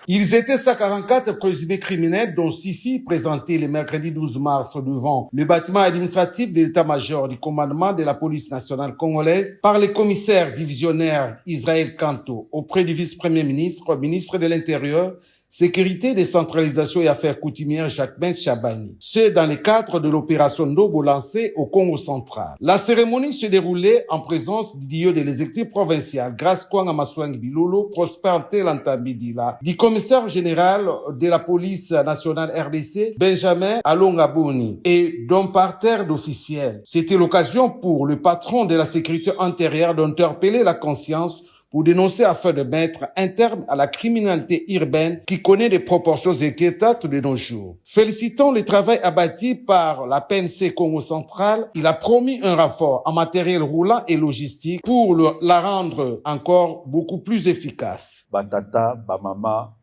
Ils étaient 144 présumés criminels, dont 6 filles présentées le mercredi 12 mars devant le bâtiment administratif de l'état-major du commandement de la police nationale congolaise par le commissaire divisionnaire Israël Kanto auprès du vice-premier ministre, ministre de l'Intérieur, Sécurité, décentralisation et affaires coutumières Jacques-Ben Chabani. Ce dans le cadre de l'opération Ndobo lancée au Congo central. La cérémonie se déroulait en présence du dieu de l'exécutif provincial, Grace Kwanga Maswangi Bilolo, Prosper Ntelantambidila, du commissaire général de la police nationale RDC, Benjamin Alongaboni, et d'un parterre d'officiels. C'était l'occasion pour le patron de la sécurité intérieure d'interpeller la conscience pour dénoncer afin de mettre un terme à la criminalité urbaine qui connaît des proportions inquiétantes de nos jours. Félicitant le travail abattu par la PNC Congo central, il a promis un renfort en matériel roulant et logistique pour la rendre encore beaucoup plus efficace. Batata, bamama,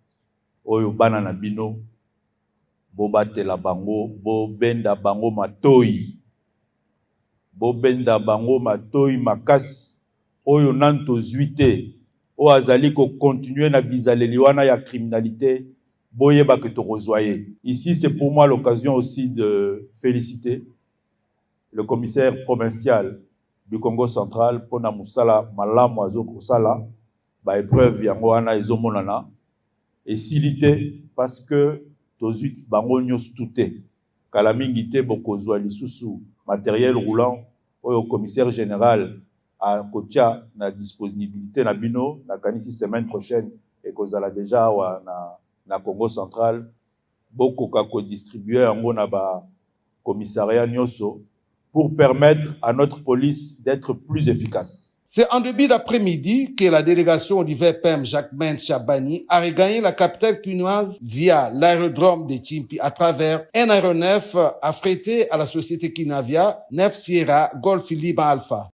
oyo bana na bino, bo batela bango, bo benda bango matoi, bo benda bango matoi makasi, oyo nanto zuite, o azali ko continuer na bizaleli wana ya criminalité, boye ba que to rezoyer. Ici, c'est pour moi l'occasion aussi de féliciter le commissaire provincial du Congo central pour na musala malamu azoko sala ba épreuve yango wana ezomonana et silité parce que tozuit bango nyos touté kala mingi te bokozwa lisusu matériel roulant au commissaire général à kotia na disponibilité na bino na kanisi semaine prochaine et kozala déjà wa na Congo central beaucoup ka ko distribuer yango na ba commissariat nyoso pour permettre à notre police d'être plus efficace. C'est en début d'après-midi que la délégation du VPM Jacques-Ben Chabani a regagné la capitale quinoise via l'aérodrome de Chimpi à travers un aéronef affrété à la société Kinavia 9 Sierra Golf Liban Alpha.